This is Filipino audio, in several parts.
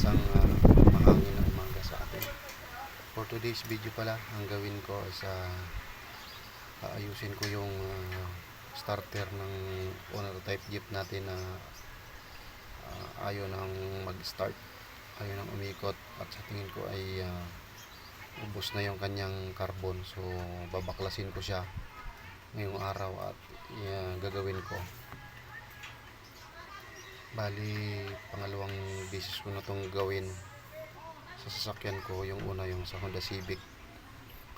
isang mahangin na umaga sa atin. For today's video pala, ang gawin ko is aayusin ko yung starter ng owner type jeep natin na ayaw nang mag-start, ayaw nang umikot, at sa tingin ko ay ubos na yung kanyang carbon. So babaklasin ko siya ngayong araw at gagawin ko. Bali, pangalawang beses ko na itong gawin sa sasakyan ko. Yung una, yung sa Honda Civic,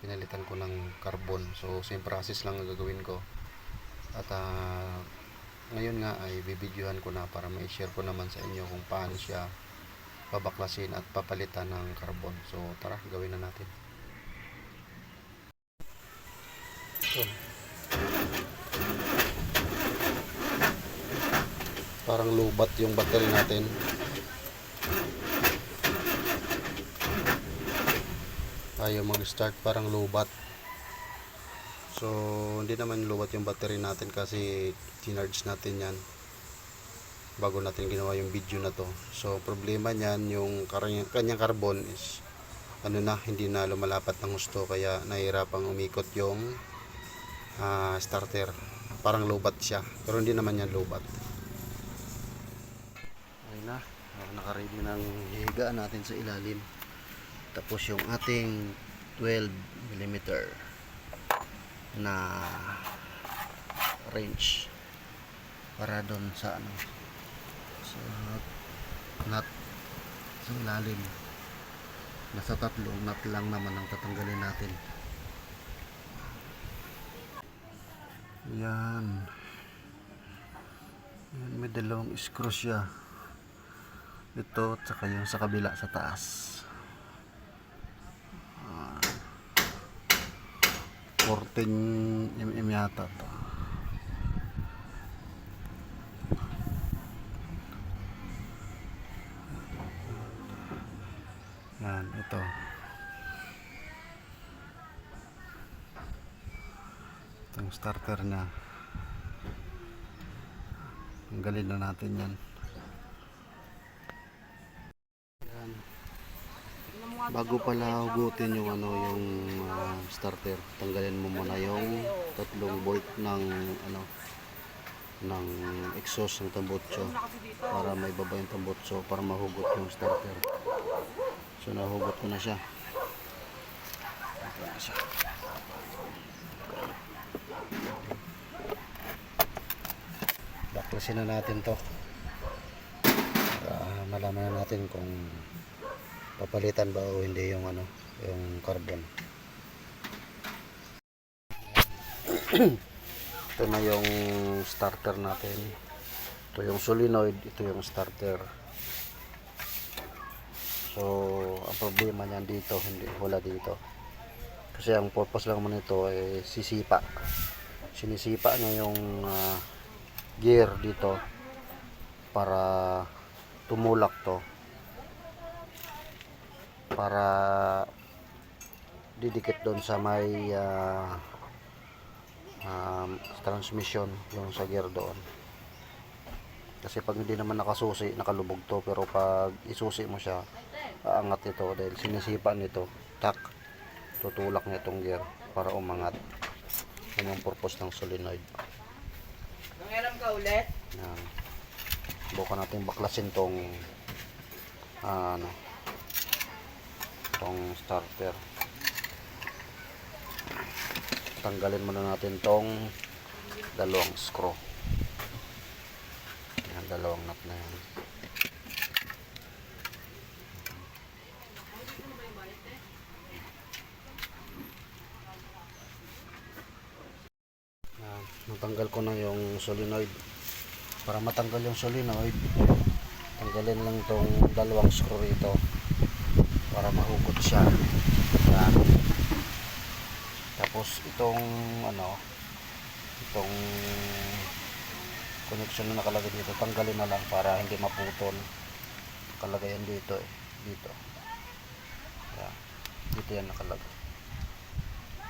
pinalitan ko ng carbon. So same process lang ang gagawin ko. At ngayon nga ay bibidyohan ko na para ma-share ko naman sa inyo kung paano siya pabaklasin at papalitan ng carbon. So tara, gawin na natin. So, parang lubat yung battery natin. Ayaw mag-start, parang lubat. So hindi naman lubat yung battery natin kasi tinarge natin yan bago natin ginawa yung video na to. So problema niyan, yung kanyang carbon is hindi na lumalapat ng gusto, kaya nahihirapang umikot yung starter. Parang lubat siya, pero hindi naman yan lubat. Ayun na, nakaready ng hihigaan natin sa ilalim. Tapos yung ating 12mm na wrench para doon sa sa nut sa ilalim. Nasa 3 nut lang naman ang tatanggalin natin. Yan, may dalawang screw siya, ito at saka yung sa kabila sa taas. 14mm yata to. Yan, ito. Itong starter nya, tanggalin na natin yan. Yan. Bago pala hugutin yung yung starter, tanggalin mo muna yung 3 bolt ng ng exhaust ng tambutso para may baba yung tambutso para mahugot yung starter. So nahugot ko na siya. Baklasin na natin to para malaman na natin kung papalitan ba o hindi yung yung carbon. Ito na yung starter natin. Ito yung solenoid, ito yung starter. So ang problema niyan dito, wala dito. Kasi ang purpose lang naman ito ay sinisipa niya yung gear dito para tumulak to, para didikit doon sa may transmission, yung sa gear doon. Kasi pag hindi naman nakasusi, nakalubog to, pero pag isusi mo siya, aangat ito dahil sinisipa nito, tutulak niya itong gear para umangat. Yan yung purpose ng solenoid. Nangiram ka ulit? Yan. Bukan natin baklasin tong tong starter. Tanggalin muna natin tong dalawang screw. Yan, dalawang nut na yan. Natanggal ko na yung solenoid. Para matanggal yung solenoid, tanggalin lang tong dalawang screw rito para mahugot siya. Yan. Tapos itong itong connection na nakalagay dito, tanggalin na lang para hindi maputol. Nakalagay yan dito dito. Yan. Dito yan nakalagay.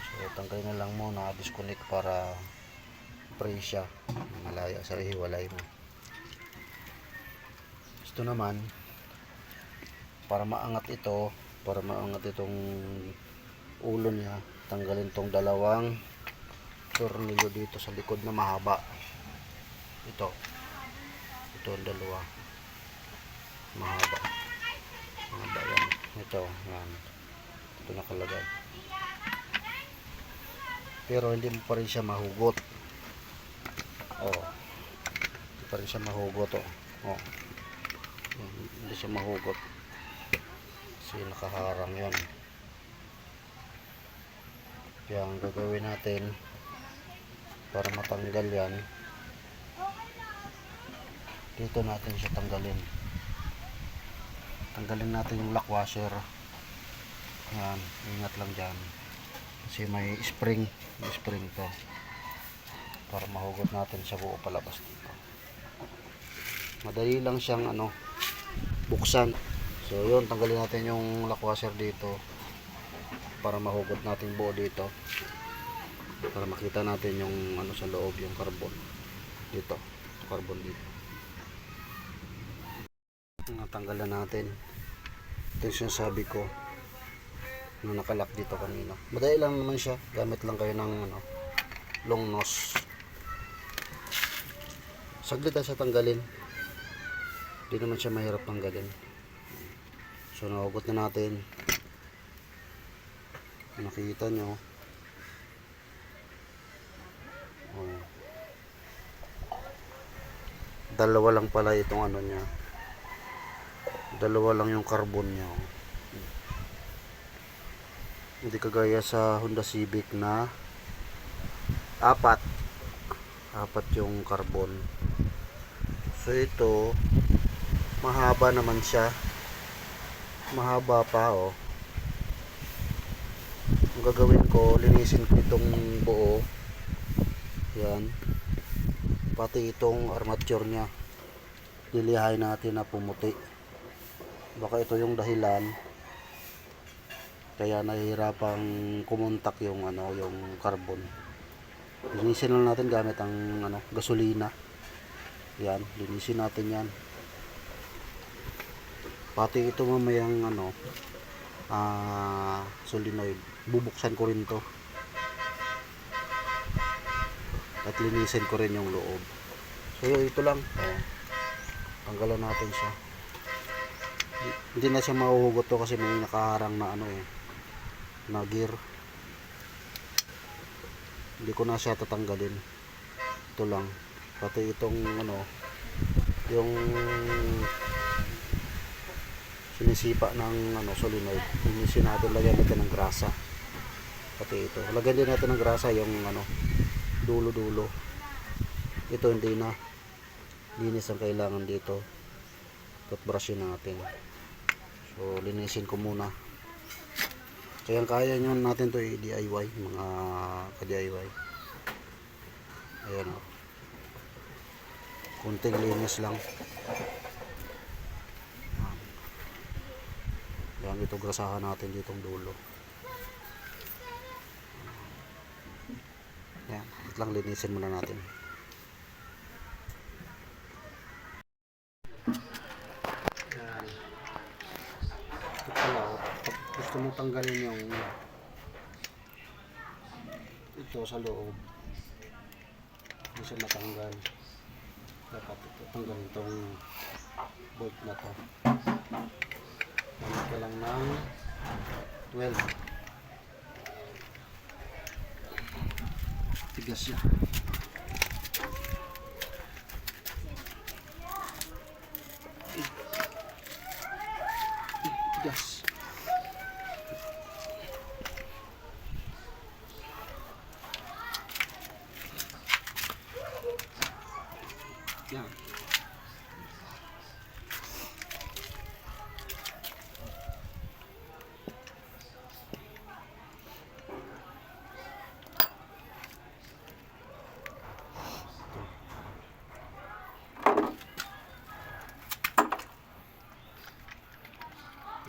So tanggalin na lang muna, disconnect para pre siya, malaya sa hiwalay mo. Ito naman para maangat ito, para maangat itong ulo niya, tanggalin tong dalawang tornilyo dito sa likod na mahaba. Ito ang dalawa mahaba yan. Ito nakalagay, pero hindi mo pa rin siya mahugot. Hindi pa rin siya mahugot. Hindi siya mahugot kasi nakaharang yan. Kaya ang gagawin natin para matanggal yan, dito natin siya tanggalin natin yung lock washer. Yan, ingat lang dyan kasi may spring to para mahugot natin siya buo palabas dito. Madali lang siyang buksan. So yun, tanggalin natin yung lock washer dito para mahugot natin buo dito, para makita natin yung sa loob, yung carbon dito, carbon dito. Natanggal na natin. Ito yung sinasabi ko na nakalak dito kanina. Madali lang naman siya, gamit lang kayo ng long nose. Saglit na siya tanggalin, hindi naman siya mahirap tanggalin. So nahugot na natin, nakita nyo. Dalawa lang pala itong niya, dalawa lang yung carbon niya. Hindi kagaya sa Honda Civic na apat yung carbon. So ito mahaba naman siya, mahaba pa. Ang gagawin ko, linisin ko itong buo yan, pati itong armature nya lilihay natin na pumuti. Baka ito yung dahilan kaya nahihirapang kumontak yung yung carbon. Linisin lang natin gamit ang gasolina. Yan, linisin natin yan. Pati ito mamayang solenoid, bubuksan ko rin to at linisin ko rin yung loob. So ito lang, tanggalan natin siya. Hindi na siya mahuhugot to kasi may nakaharang na na gear. Hindi ko na siya tatanggalin. Ito lang, pati itong yung sinisipa ng solenoid, linisin natin, lagyan natin ng grasa. Pati ito, lagyan din natin ng grasa yung dulo. Ito hindi na, linis ang kailangan dito. Toothbrushin natin. So linisin ko muna. Kaya nyo natin to i-DIY, mga ka-DIY. Ayan kunting linis lang. Yan, ito grasahan natin ditong dulo. Yan, ito lang, linisin muna natin. Yan. Ito pala, gusto mo tanggalin yung ito sa loob, hindi siya matanggal. Dapat ito, tanggalin itong bolt na to. Gamit ka lang ng 12. Tigas siya. Tigas. Yan.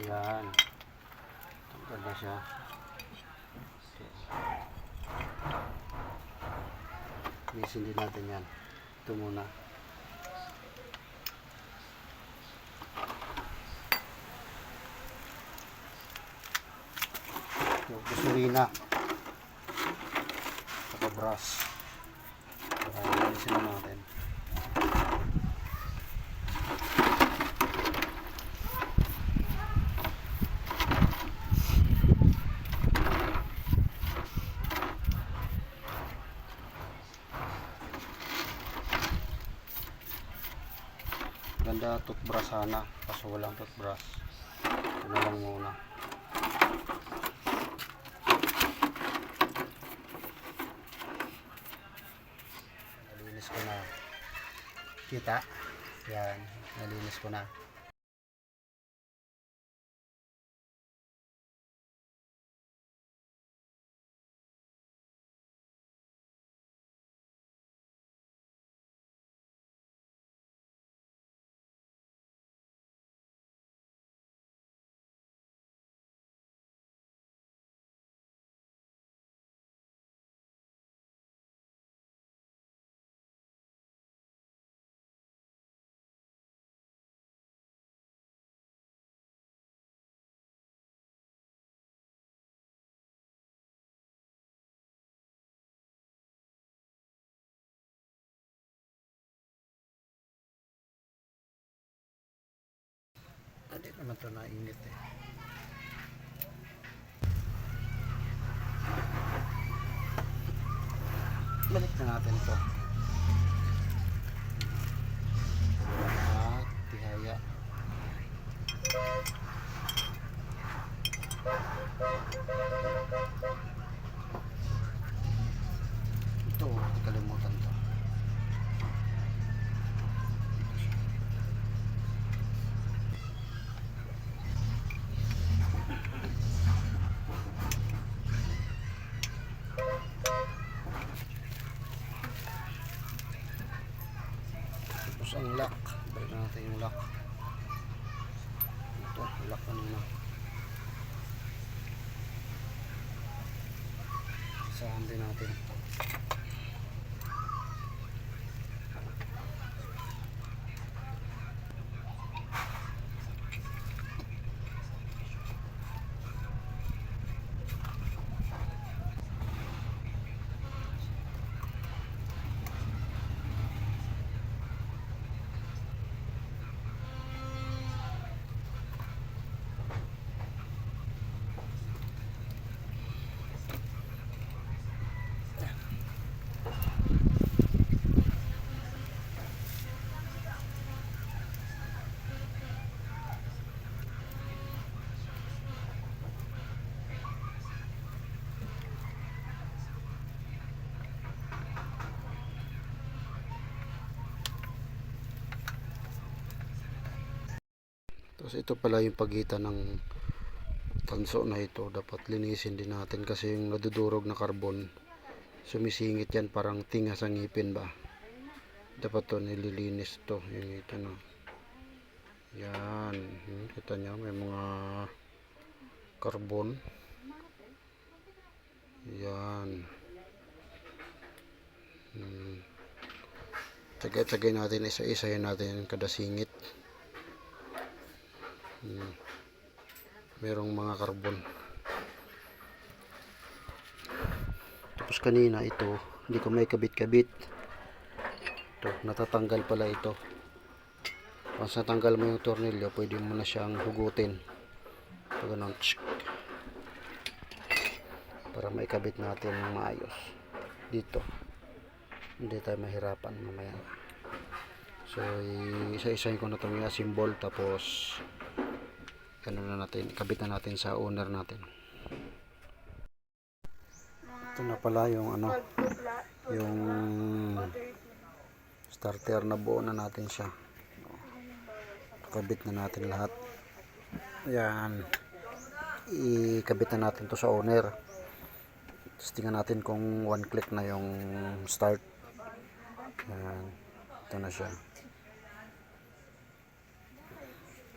Yan. Tanggal na siya. Linisin din natin yan. Ito muna. gasolina. Saka brush. Ayusin na natin. Ganda toothbrush sana, kaso walang toothbrush. Ito na lang muna. Nalinis ko na. Kita? Yan, nalinis ko na. Hindi naman ito nainit eh. Balik na natin ito. At tihaya. Ito, kalimutan to. Tapos ang lock. Balik na natin yung lock. Ito, lock kanina. Isahan din natin. Tapos ito pala yung pagitan ng tanso na ito. Dapat linisin din natin kasi yung nadudurog na karbon, sumisingit yan, parang tinga sa ngipin ba. Dapat to nililinis to. Yung ito no. Yan. Kita nyo may mga karbon. Yan. Tagay-tagay natin, isa-isahin natin kada singit. Merong mga karbon. Tapos kanina ito, hindi ko may kabit-kabit. Ito, natatanggal pala ito. Once natanggal mo yung tornilyo, pwede mo na siyang hugutin. Ito ganun. Para maikabit natin ng maayos. Dito. Hindi tayo mahirapan mamaya. So, isa-isahin ko na ito yung symbol. Tapos, ano na natin, ikabit na natin sa owner natin. Ito na pala yung ano, yung starter na buo na natin siya. Ikabit na natin lahat. Yan. Ikabit na natin to sa owner. Tapos tingnan natin kung one click na yung start. Yan. Ito na siya.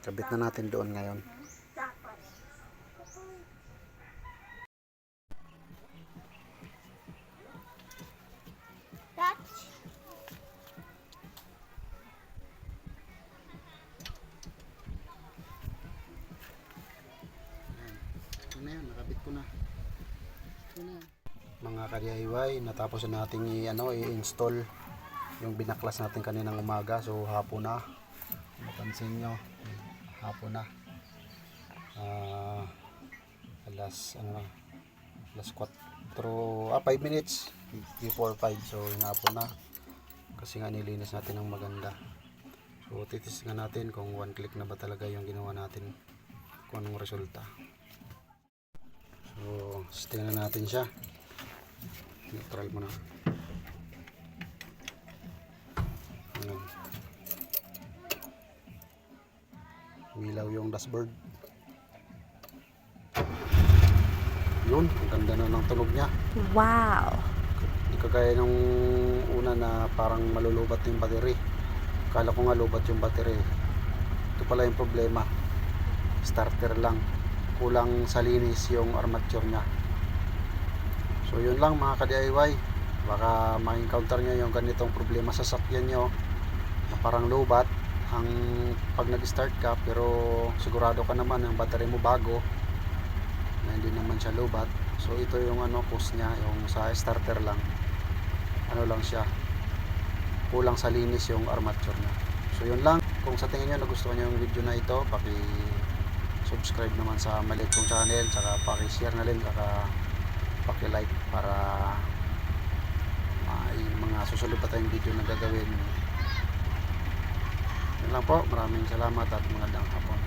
Kabit na natin doon ngayon. Ito na yan, nakabit ko na. Mga ka-DIY, natapos na natin i-install yung binaklas natin kaninang umaga. So hapon na, mapansin nyo, hapon na. Alas 5 minutes before 5. So hinapon na kasi nga nilinis natin ng maganda. So titis nga natin kung one click na ba talaga yung ginawa natin, kung anong resulta. So tingnan natin siya. Neutral mo na. Ayan. Milaw yung dashboard. Yun, ang ganda na ng tunog niya. Wow! Hindi kagaya nung una na parang malulubat yung battery. Akala ko nga lubat yung battery. Ito pala yung problema. Starter lang. Kulang sa linis yung armature niya. So yun lang mga ka-DIY. Baka ma-encounter nyo yung ganitong problema sa sakyan nyo na parang lubat ang pag nag-start ka, pero sigurado ka naman ang battery mo bago na hindi naman siya lobat. So ito yung cause niya, yung sa starter lang lang siya, kulang sa linis yung armature niya. So yun lang. Kung sa tingin nyo nagustuhan nyo yung video na ito, subscribe naman sa maliit kong channel, saka share na rin, saka like para may mga susunod pa tayong video na gagawin. Yun lang po, maraming salamat at magandang hapon.